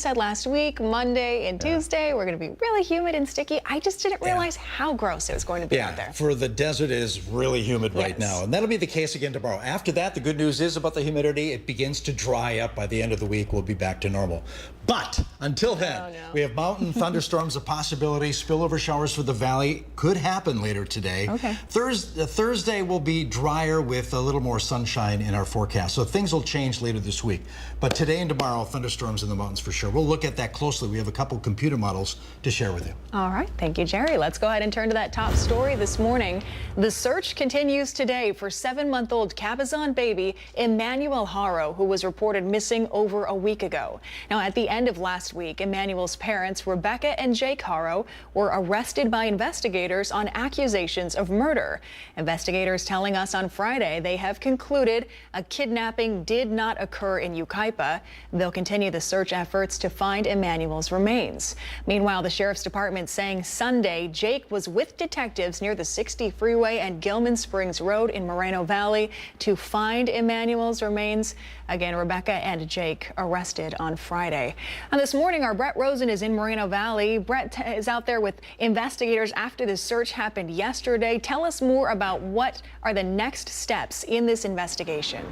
said last week, Monday and Tuesday, we're going to be really humid and sticky. I just didn't realize how gross it was going to be out there. For the desert, it is really humid right now. And that'll be the case again tomorrow. After that, the good news is about the humidity. It begins to dry up. By the end of the week, we'll be back to normal. But until then, we have mountain thunderstorms, a possibility. Spillover showers for the valley could happen later today. Thursday will be drier with a little more sunshine in our forecast. So things will change later this week. But today and tomorrow, thunderstorms in the mountains for sure. We'll look at that closely. We have a couple computer models to share with you. All right. Thank you, Jerry. Let's go ahead and turn to that top story this morning. The search continues today for 7-month-old Cabazon baby Emmanuel Haro, who was reported missing over a week ago. Now, at the end of last week, Emmanuel's parents, Rebecca and Jake Haro, were arrested by investigators on accusations of murder. Investigators telling us on Friday they have concluded a kidnapping did not occur in Yucaipa. They'll continue the search efforts to find Emmanuel's remains. Meanwhile, the sheriff's department saying Sunday Jake was with detectives near the 60 freeway and Gilman Springs Road in Moreno Valley to find Emmanuel's remains. Again, Rebecca and Jake arrested on Friday. And this morning, our Brett Rosen is in Moreno Valley. Brett is out there with investigators after the search happened yesterday. Tell us more about what are the next steps in this investigation.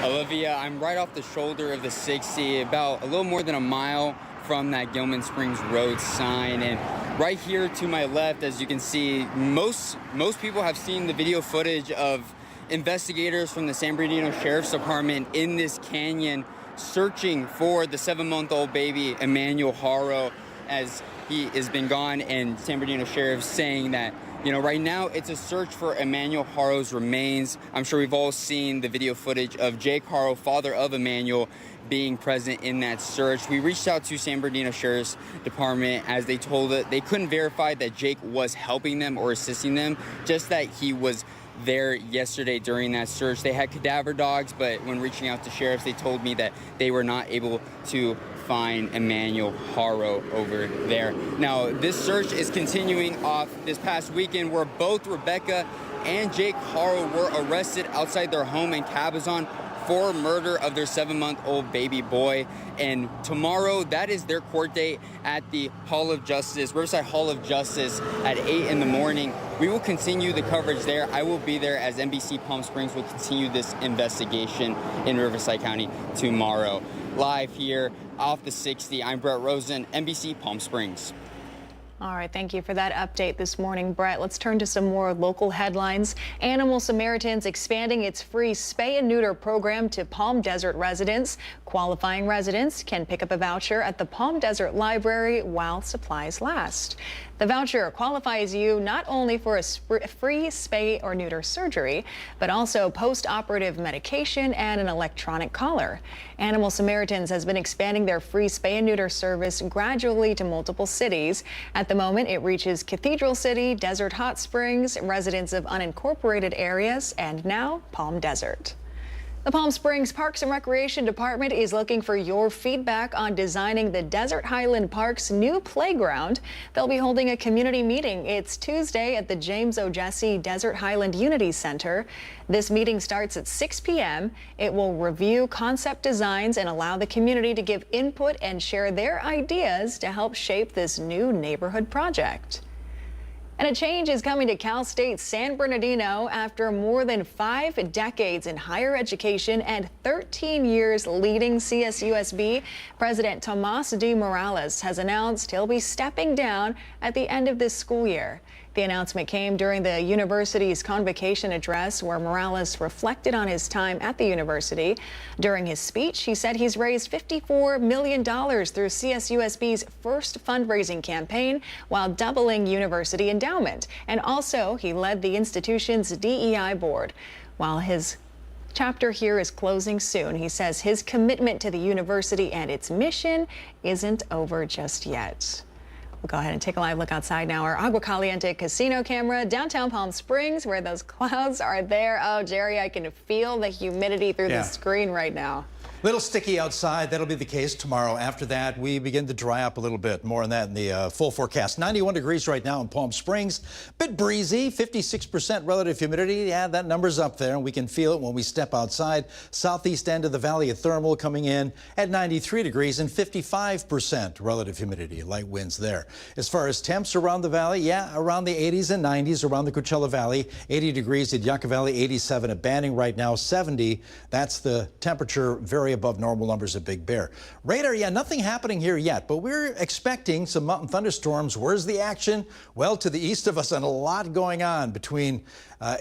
Olivia, I'm right off the shoulder of the 60, about a little more than a mile from that Gilman Springs Road sign. And right here to my left, as you can see, most people have seen the video footage of investigators from the San Bernardino Sheriff's Department in this canyon searching for the 7-month-old baby Emmanuel Haro, as he has been gone, and San Bernardino Sheriff saying that, you know, right now it's a search for Emmanuel Haro's remains. I'm sure we've all seen the video footage of Jake Haro, father of Emmanuel, being present in that search. We reached out to San Bernardino Sheriff's Department as they told us they couldn't verify that Jake was helping them or assisting them, just that he was there yesterday during that search. They had cadaver dogs, but when reaching out to sheriffs, they told me that they were not able to find Emmanuel Haro over there. Now, this search is continuing off this past weekend, where both Rebecca and Jake Haro were arrested outside their home in Cabazon for murder of their 7-month-old baby boy. And tomorrow, that is their court date at the Hall of Justice, Riverside Hall of Justice, at 8 in the morning. We will continue the coverage there. I will be there as NBC Palm Springs will continue this investigation in Riverside County tomorrow. Live here off the 60, I'm Brett Rosen, NBC Palm Springs. All right, thank you for that update this morning, Brett. Let's turn to some more local headlines. Animal Samaritans expanding its free spay and neuter program to Palm Desert residents. Qualifying residents can pick up a voucher at the Palm Desert Library while supplies last. The voucher qualifies you not only for a free spay or neuter surgery, but also post-operative medication and an electronic collar. Animal Samaritans has been expanding their free spay and neuter service gradually to multiple cities. At the moment, it reaches Cathedral City, Desert Hot Springs, residents of unincorporated areas, and now Palm Desert. The Palm Springs Parks and Recreation Department is looking for your feedback on designing the Desert Highland Park's new playground. They'll be holding a community meeting. It's Tuesday at the James O. Jesse Desert Highland Unity Center. This meeting starts at 6 p.m. It will review concept designs and allow the community to give input and share their ideas to help shape this new neighborhood project. And a change is coming to Cal State San Bernardino after more than 5 decades in higher education and 13 years leading CSUSB. President Tomas D. Morales has announced he'll be stepping down at the end of this school year. The announcement came during the university's convocation address, where Morales reflected on his time at the university. During his speech, he said he's raised $54 million through CSUSB's first fundraising campaign while doubling university endowment. And also, he led the institution's DEI board. While his chapter here is closing soon, he says his commitment to the university and its mission isn't over just yet. We'll go ahead and take a live look outside now. Our Agua Caliente casino camera, downtown Palm Springs, where those clouds are there. Oh, Jerry, I can feel the humidity through the screen right now. Little sticky outside. That'll be the case tomorrow. After that, we begin to dry up a little bit. More on that in the full forecast. 91 degrees right now in Palm Springs. Bit breezy, 56% relative humidity. Yeah, that number's up there, and we can feel it when we step outside. Southeast end of the valley of thermal coming in at 93 degrees and 55% relative humidity. Light winds there. As far as temps around the valley, yeah, around the 80s and 90s around the Coachella Valley. 80 degrees at Yucca Valley, 87 at Banning right now, 70. That's the temperature, very above normal numbers at Big Bear. Radar, yeah, nothing happening here yet, but we're expecting some mountain thunderstorms. Where's the action? Well, to the east of us, and a lot going on between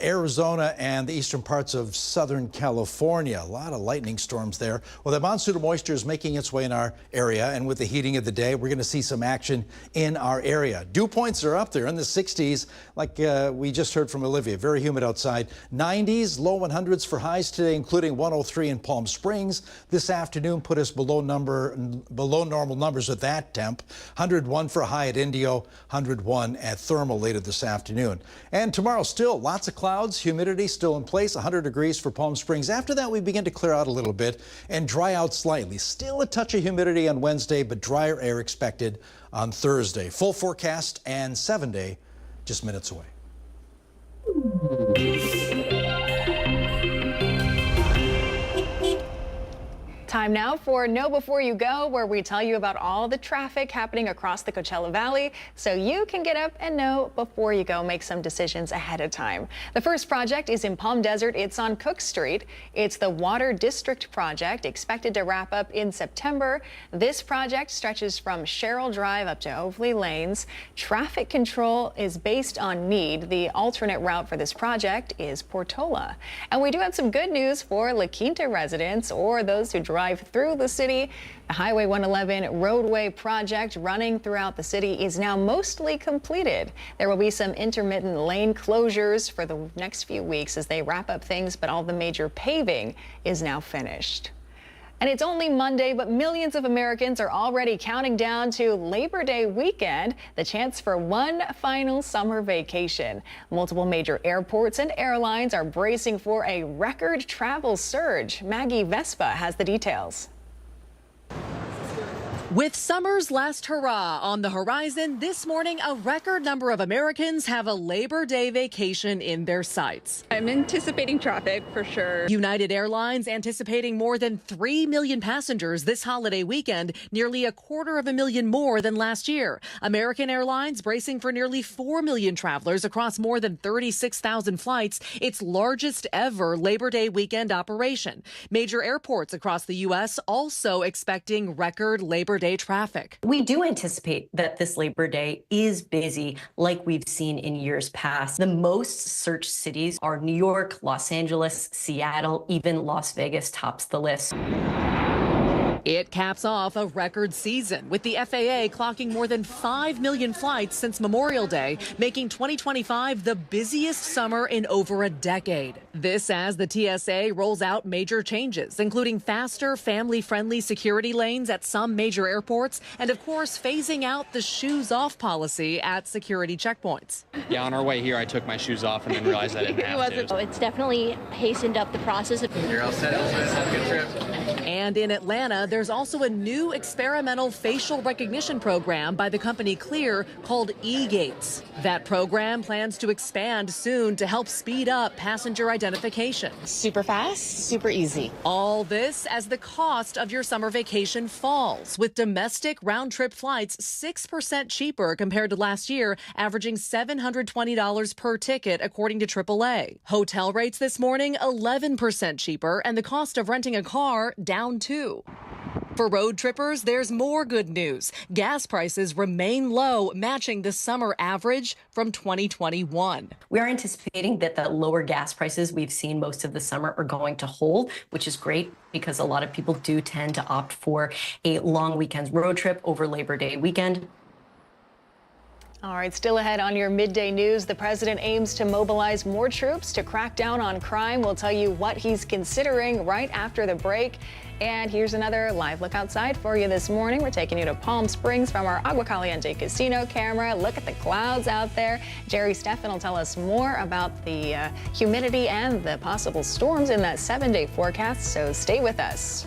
Arizona and the eastern parts of Southern California. A lot of lightning storms there. Well, the monsoon moisture is making its way in our area, and with the heating of the day, we're going to see some action in our area. Dew points are up there in the 60s, like we just heard from Olivia. Very humid outside. 90s, low 100s for highs today, including 103 in Palm Springs. This afternoon put us below normal numbers at that temp. 101 for a high at Indio, 101 at Thermal later this afternoon. And tomorrow still lots of clouds, humidity still in place, 100 degrees for Palm Springs. After that, we begin to clear out a little bit and dry out slightly. Still a touch of humidity on Wednesday, but drier air expected on Thursday. Full forecast and 7-day just minutes away. Time now for Know Before You Go, where we tell you about all the traffic happening across the Coachella Valley so you can get up and know before you go, make some decisions ahead of time. The first project is in Palm Desert. It's on Cook Street. It's the Water District project, expected to wrap up in September. This project stretches from Sherrill Drive up to Oakley Lanes. Traffic control is based on need. The alternate route for this project is Portola. And we do have some good news for La Quinta residents or those who drive through the city. The Highway 111 roadway project running throughout the city is now mostly completed. There will be some intermittent lane closures for the next few weeks as they wrap up things, but all the major paving is now finished. And it's only Monday, but millions of Americans are already counting down to Labor Day weekend, the chance for one final summer vacation. Multiple major airports and airlines are bracing for a record travel surge. Maggie Vespa has the details. With summer's last hurrah on the horizon, this morning a record number of Americans have a Labor Day vacation in their sights. I'm anticipating traffic for sure. United Airlines anticipating more than 3 million passengers this holiday weekend, nearly 250,000 more than last year. American Airlines bracing for nearly 4 million travelers across more than 36,000 flights, its largest ever Labor Day weekend operation. Major airports across the U.S. also expecting record Labor Day traffic. We do anticipate that this Labor Day is busy like we've seen in years past. The most searched cities are New York, Los Angeles, Seattle, even Las Vegas tops the list. It caps off a record season, with the FAA clocking more than 5 million flights since Memorial Day, making 2025 the busiest summer in over a decade. This as the TSA rolls out major changes, including faster, family-friendly security lanes at some major airports, and of course, phasing out the shoes-off policy at security checkpoints. Yeah, on our way here, I took my shoes off and then realized I didn't have to. It's definitely hastened up the process. You're all set, Elvis. Have a good trip. And in Atlanta, there's also a new experimental facial recognition program by the company Clear called eGates. That program plans to expand soon to help speed up passenger identification. Super fast, super easy. All this as the cost of your summer vacation falls, with domestic round-trip flights 6% cheaper compared to last year, averaging $720 per ticket, according to AAA. Hotel rates this morning 11% cheaper, and the cost of renting a car down too. For road trippers, there's more good news. Gas prices remain low, matching the summer average from 2021. We are anticipating that the lower gas prices we've seen most of the summer are going to hold, which is great because a lot of people do tend to opt for a long weekend road trip over Labor Day weekend. All right, still ahead on your midday news, the president aims to mobilize more troops to crack down on crime. We'll tell you what he's considering right after the break. And here's another live look outside for you this morning. We're taking you to Palm Springs from our Agua Caliente Casino camera. Look at the clouds out there. Jerry Steffen will tell us more about the humidity and the possible storms in that 7-day forecast, so stay with us.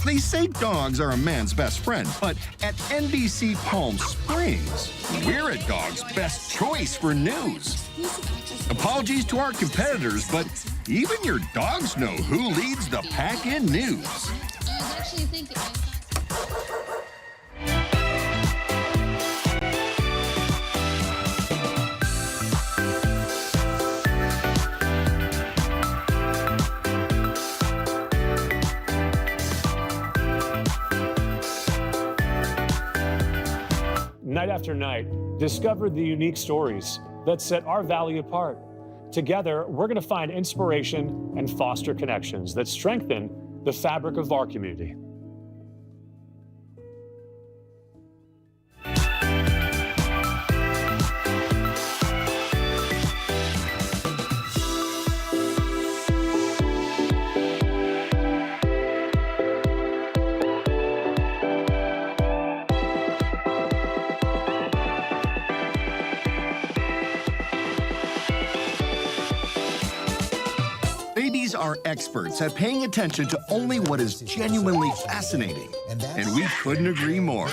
They say dogs are a man's best friend, but at NBC Palm Springs, we're a dog's best choice for news. Apologies to our competitors, but even your dogs know who leads the pack in news. Night after night, discover the unique stories that set our valley apart. Together, we're going to find inspiration and foster connections that strengthen the fabric of our community. Babies are experts at paying attention to only what is genuinely fascinating, and we couldn't agree more.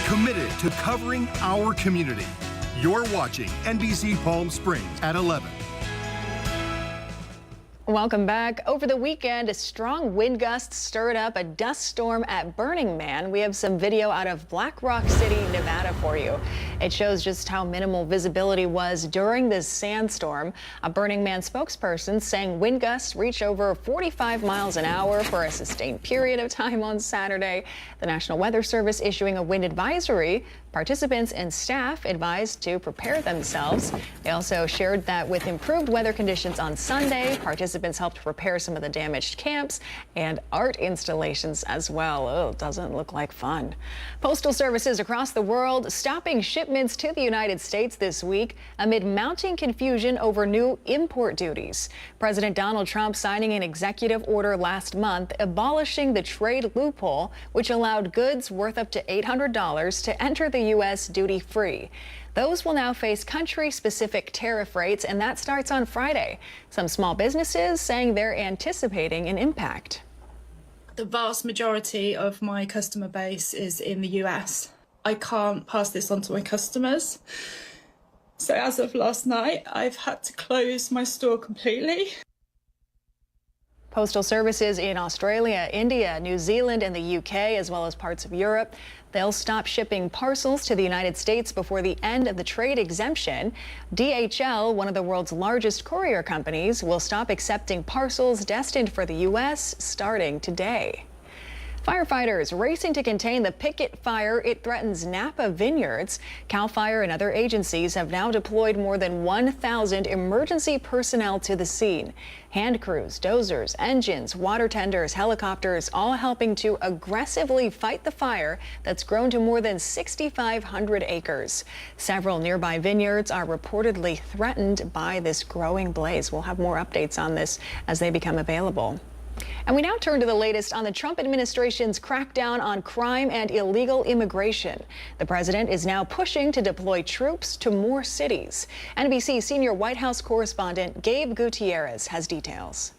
Committed to covering our community. You're watching NBC Palm Springs at 11. Welcome back. Over the weekend, strong wind gusts stirred up a dust storm at Burning Man. We have some video out of Black Rock City, Nevada for you. It shows just how minimal visibility was during this sandstorm. A Burning Man spokesperson saying wind gusts reached over 45 miles an hour for a sustained period of time on Saturday. The National Weather Service issuing a wind advisory. Participants and staff advised to prepare themselves. They also shared that with improved weather conditions on Sunday, participants helped repair some of the damaged camps and art installations as well. Oh, doesn't look like fun. Postal services across the world stopping shipments to the United States this week amid mounting confusion over new import duties. President Donald Trump signing an executive order last month abolishing the trade loophole, which allowed goods worth up to $800 to enter the U.S. duty-free. Those will now face country-specific tariff rates, and that starts on Friday. Some small businesses saying they're anticipating an impact. The vast majority of my customer base is in the US. I can't pass this on to my customers. So as of last night, I've had to close my store completely. Postal services in Australia, India, New Zealand, and the UK, as well as parts of Europe, they'll stop shipping parcels to the United States before the end of the trade exemption. DHL, one of the world's largest courier companies, will stop accepting parcels destined for the U.S. starting today. Firefighters racing to contain the picket fire. It threatens Napa vineyards. CAL FIRE and other agencies have now deployed more than 1,000 emergency personnel to the scene. Hand crews, dozers, engines, water tenders, helicopters, all helping to aggressively fight the fire that's grown to more than 6,500 acres. Several nearby vineyards are reportedly threatened by this growing blaze. We'll have more updates on this as they become available. And we now turn to the latest on the Trump administration's crackdown on crime and illegal immigration. The president is now pushing to deploy troops to more cities. NBC senior White House correspondent Gabe Gutierrez has details.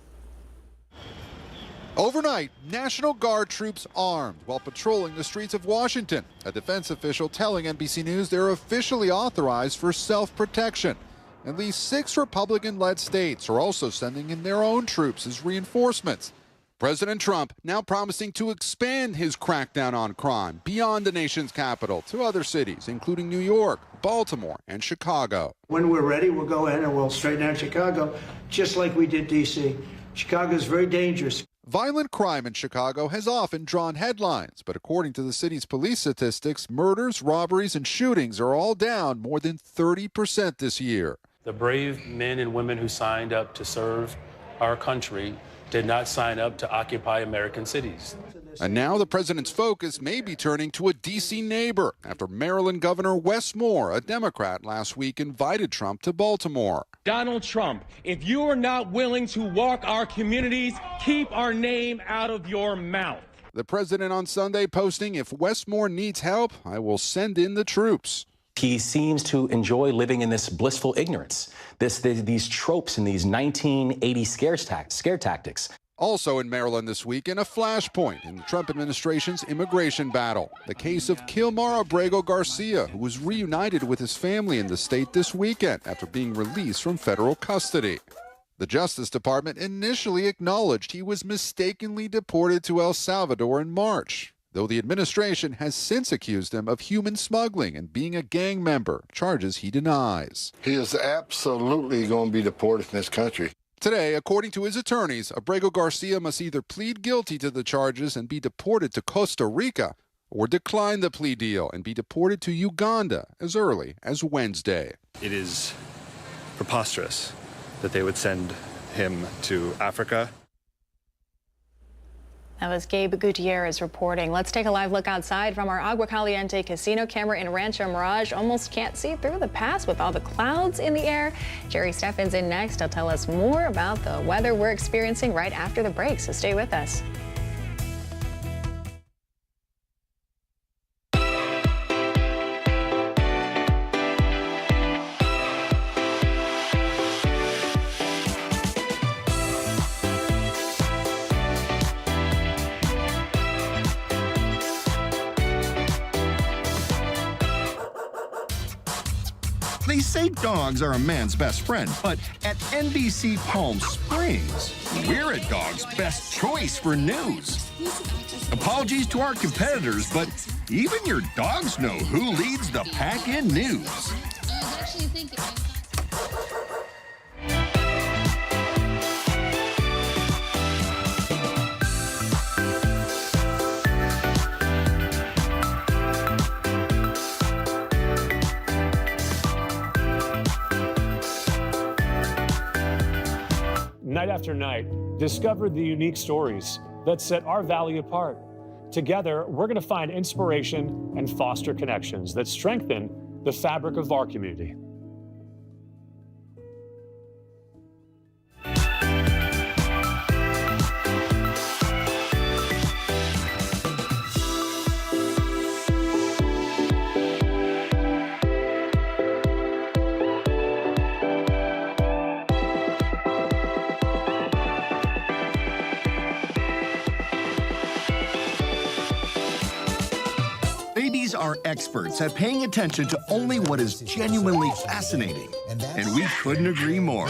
Overnight, National Guard troops armed while patrolling the streets of Washington. A defense official telling NBC News they're officially authorized for self-protection. At least 6 Republican-led states are also sending in their own troops as reinforcements. President Trump now promising to expand his crackdown on crime beyond the nation's capital to other cities, including New York, Baltimore, and Chicago. When we're ready, we'll go in and we'll straighten out Chicago, just like we did D.C. Chicago is very dangerous. Violent crime in Chicago has often drawn headlines, but according to the city's police statistics, murders, robberies, and shootings are all down more than 30% this year. The brave men and women who signed up to serve our country did not sign up to occupy American cities. And now the president's focus may be turning to a D.C. neighbor after Maryland Governor Wes Moore, a Democrat, last week invited Trump to Baltimore. Donald Trump, if you are not willing to walk our communities, keep our name out of your mouth. The president on Sunday posting, "If Wes Moore needs help, I will send in the troops." He seems to enjoy living in this blissful ignorance, these tropes and these 1980 scare tactics. Also in Maryland this weekend, a flashpoint in the Trump administration's immigration battle. The case of Kilmar Abrego Garcia, who was reunited with his family in the state this weekend after being released from federal custody. The Justice Department initially acknowledged he was mistakenly deported to El Salvador in March, though the administration has since accused him of human smuggling and being a gang member, charges he denies. He is absolutely going to be deported from this country. Today, according to his attorneys, Abrego Garcia must either plead guilty to the charges and be deported to Costa Rica, or decline the plea deal and be deported to Uganda as early as Wednesday. It is preposterous that they would send him to Africa. That was Gabe Gutierrez reporting. Let's take a live look outside from our Agua Caliente casino camera in Rancho Mirage. Almost can't see through the pass with all the clouds in the air. Jerry Steffen's in next. He'll tell us more about the weather we're experiencing right after the break, so stay with us. They say dogs are a man's best friend, but at NBC Palm Springs, we're a dog's best choice for news. Apologies to our competitors, but even your dogs know who leads the pack in news. I was actually thinking. Night after night, discover the unique stories that set our valley apart. Together, we're going to find inspiration and foster connections that strengthen the fabric of our community. Babies are experts at paying attention to only what is genuinely fascinating, and we couldn't agree more.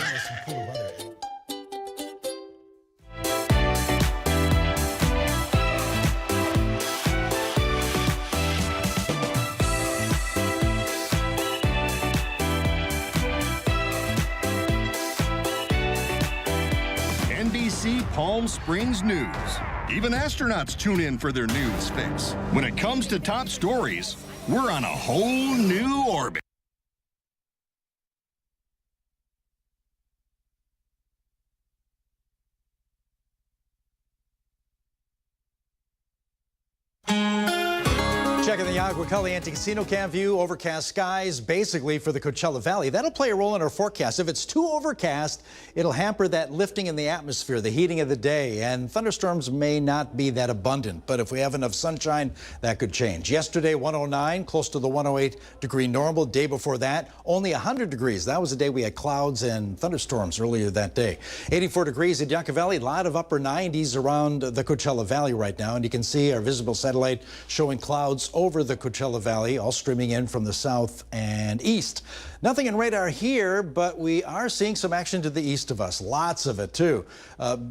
NBC Palm Springs News. Even astronauts tune in for their news fix. When it comes to top stories, we're on a whole new orbit. Checking the Agua Caliente Casino Cam view, overcast skies basically for the Coachella Valley. That'll play a role in our forecast. If it's too overcast, it'll hamper that lifting in the atmosphere, the heating of the day, and thunderstorms may not be that abundant. But if we have enough sunshine, that could change. Yesterday, 109, close to the 108 degree normal. Day before that, only 100 degrees. That was the day we had clouds and thunderstorms earlier that day. 84 degrees at Yucca Valley, a lot of upper 90s around the Coachella Valley right now. And you can see our visible satellite showing clouds over the Coachella Valley, all streaming in from the south and east. Nothing in radar here, but we are seeing some action to the east of us. Lots of it, too.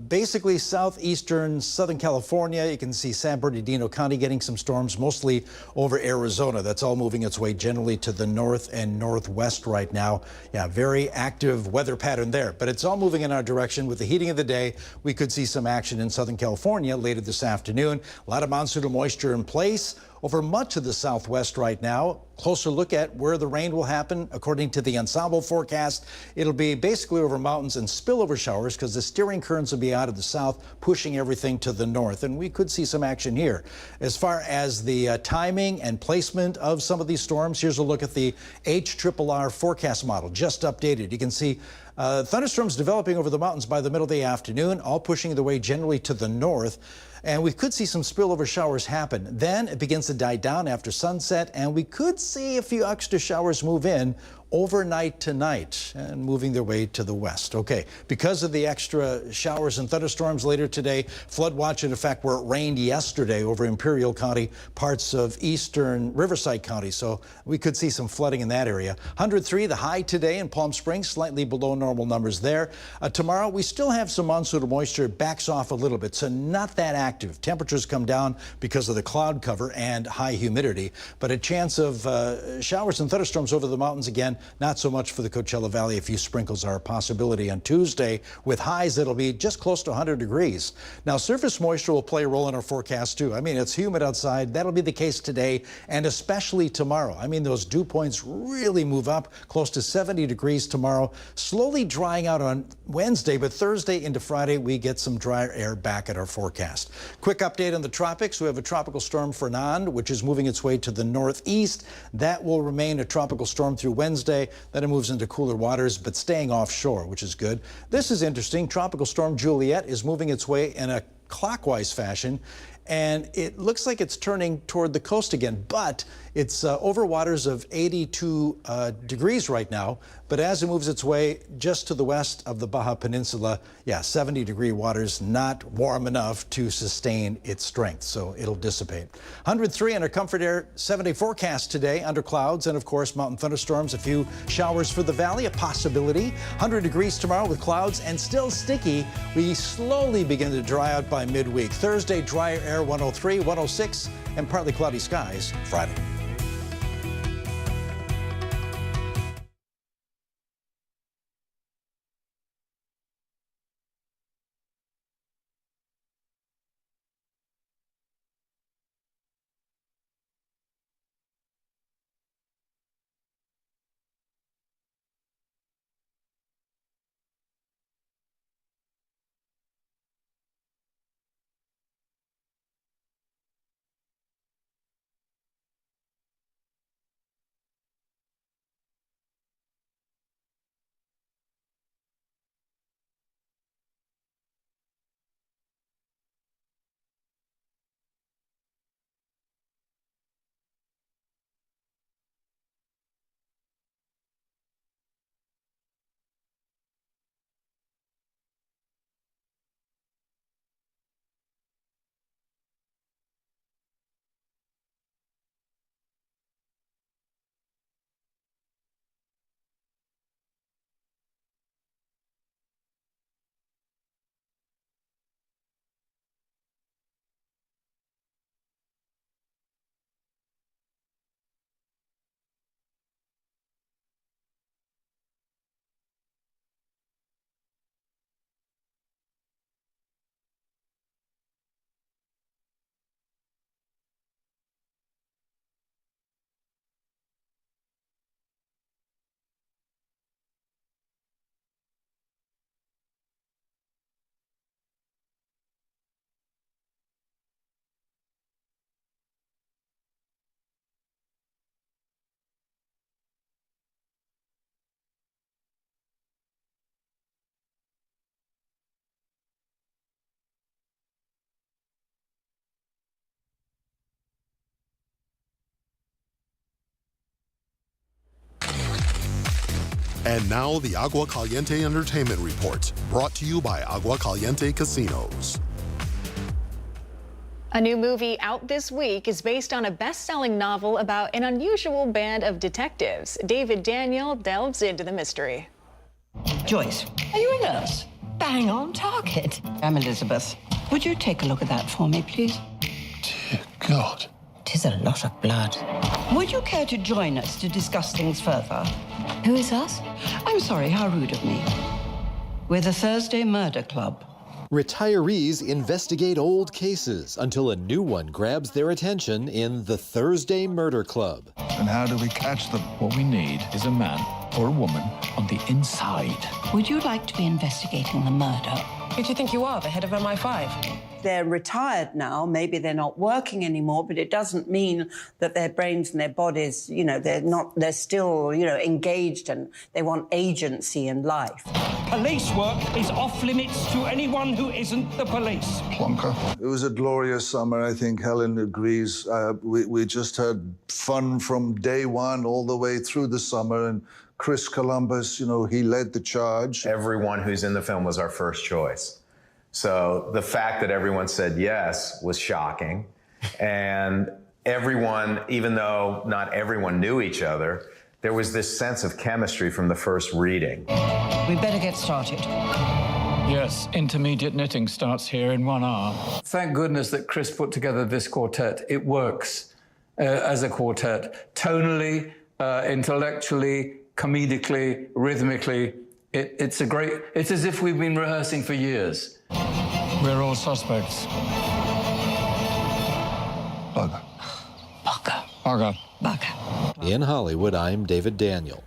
Basically, southeastern Southern California. You can see San Bernardino County getting some storms, mostly over Arizona. That's all moving its way generally to the north and northwest right now. Yeah, very active weather pattern there, but it's all moving in our direction. With the heating of the day, we could see some action in Southern California later this afternoon. A lot of monsoonal moisture in place over much of the southwest right now. Closer look at where the rain will happen. According to the ensemble forecast, it'll be basically over mountains and spillover showers because the steering currents will be out of the south, pushing everything to the north. And we could see some action here. As far as the timing and placement of some of these storms, here's a look at the HRRR forecast model, just updated. You can see thunderstorms developing over the mountains by the middle of the afternoon, all pushing their way generally to the north. And we could see some spillover showers happen. Then it begins to die down after sunset, and we could see a few extra showers move in overnight tonight and moving their way to the west. Okay, because of the extra showers and thunderstorms later today, flood watch in effect where it rained yesterday over Imperial County, parts of eastern Riverside County. So we could see some flooding in that area. 103, the high today in Palm Springs, slightly below normal numbers there. Tomorrow, we still have some monsoonal moisture, backs off a little bit, so not that active. Temperatures come down because of the cloud cover and high humidity, but a chance of showers and thunderstorms over the mountains again. Not so much for the Coachella Valley. A few sprinkles are a possibility on Tuesday with highs that'll be just close to 100 degrees. Now, surface moisture will play a role in our forecast too. I mean, it's humid outside. That'll be the case today and especially tomorrow. I mean, those dew points really move up close to 70 degrees tomorrow, slowly drying out on Wednesday, but Thursday into Friday, we get some drier air back at our forecast. Quick update on the tropics. We have a tropical storm Fernand, which is moving its way to the northeast. That will remain a tropical storm through Wednesday. Then it moves into cooler waters, but staying offshore, which is good. This is interesting. Tropical storm Juliet is moving its way in a clockwise fashion, and it looks like it's turning toward the coast again, but it's over waters of 82 degrees right now. But as it moves its way just to the west of the Baja Peninsula, 70-degree waters, not warm enough to sustain its strength, so it'll dissipate. 103 under Comfort Air, 7-day forecast today under clouds and, of course, mountain thunderstorms. A few showers for the valley, a possibility. 100 degrees tomorrow with clouds and still sticky. We slowly begin to dry out by midweek. Thursday, drier air, 103, 106, and partly cloudy skies Friday. And now the Agua Caliente Entertainment Report, brought to you by Agua Caliente Casinos. A new movie out this week is based on a best-selling novel about an unusual band of detectives. David Daniel delves into the mystery. Joyce, are you a nurse? Bang on target. I'm Elizabeth. Would you take a look at that for me, please? Dear God. 'Tis a lot of blood. Would you care to join us to discuss things further? Who is us? I'm sorry, how rude of me. We're the Thursday Murder Club. Retirees investigate old cases until a new one grabs their attention in the Thursday Murder Club. And how do we catch them? What we need is a man or a woman on the inside. Would you like to be investigating the murder? Who do you think you are, the head of MI5? They're retired now, maybe they're not working anymore, but it doesn't mean that their brains and their bodies, they're still, engaged and they want agency in life. Police work is off limits to anyone who isn't the police. Plonker. It was a glorious summer, I think Helen agrees. We just had fun from day one all the way through the summer, and Chris Columbus, he led the charge. Everyone who's in the film was our first choice. So the fact that everyone said yes was shocking. And everyone, even though not everyone knew each other, there was this sense of chemistry from the first reading. We better get started. Yes, intermediate knitting starts here in 1 hour. Thank goodness that Chris put together this quartet. It works as a quartet. Tonally, intellectually, comedically, rhythmically. It's as if we've been rehearsing for years. We're all suspects. Bugger. In Hollywood, I'm David Daniel.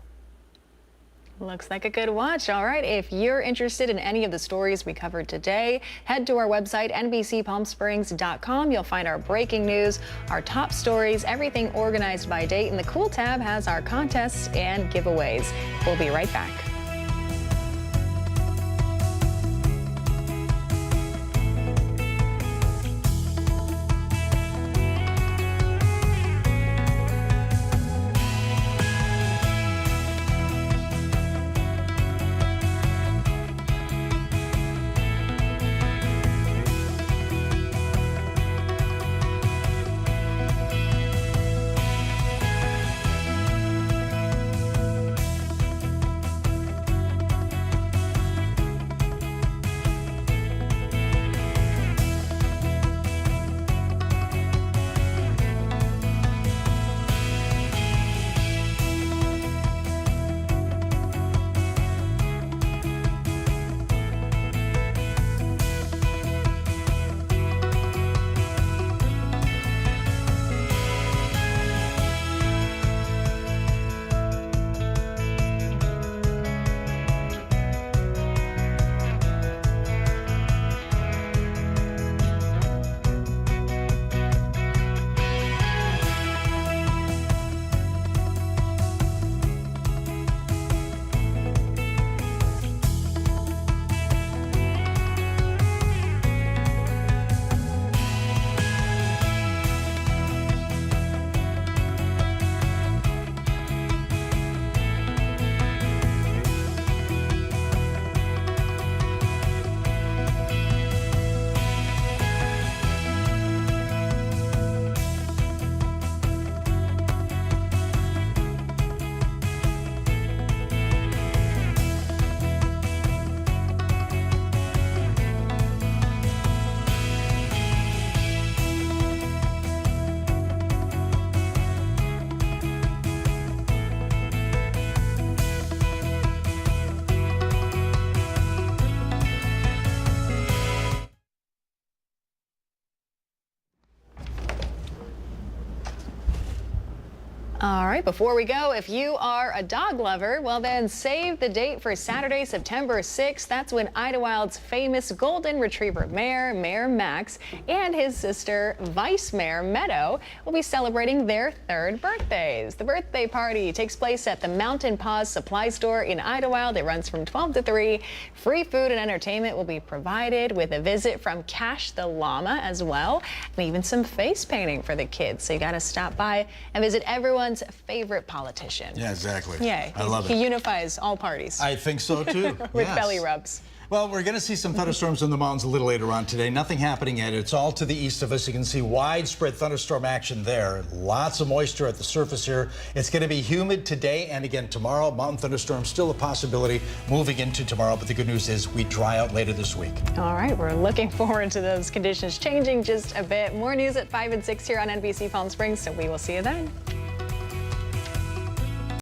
Looks like a good watch. All right, if you're interested in any of the stories we covered today, head to our website, NBCPalmSprings.com. You'll find our breaking news, our top stories, everything organized by date, and the Cool tab has our contests and giveaways. We'll be right back. All right, before we go, if you are a dog lover, well then save the date for Saturday, September 6th. That's when Idlewild's famous golden retriever mare, Mare Max, and his sister, Vice Mare Meadow, will be celebrating their 3rd birthdays. The birthday party takes place at the Mountain Paws Supply Store in Idlewild. It runs from 12 to 3. Free food and entertainment will be provided with a visit from Cash the Llama as well, and even some face painting for the kids. So you got to stop by and visit everyone's favorite politician. Yeah, exactly. Yeah, I love it. He unifies all parties. I think so too. With yes. belly rubs. Well, we're going to see some thunderstorms in the mountains a little later on today. Nothing happening yet. It's all to the east of us. You can see widespread thunderstorm action there. Lots of moisture at the surface here. It's going to be humid today and again tomorrow. Mountain thunderstorms still a possibility moving into tomorrow, but the good news is we dry out later this week. All right, we're looking forward to those conditions changing just a bit. More news at 5 and 6 here on NBC Palm Springs, so we will see you then.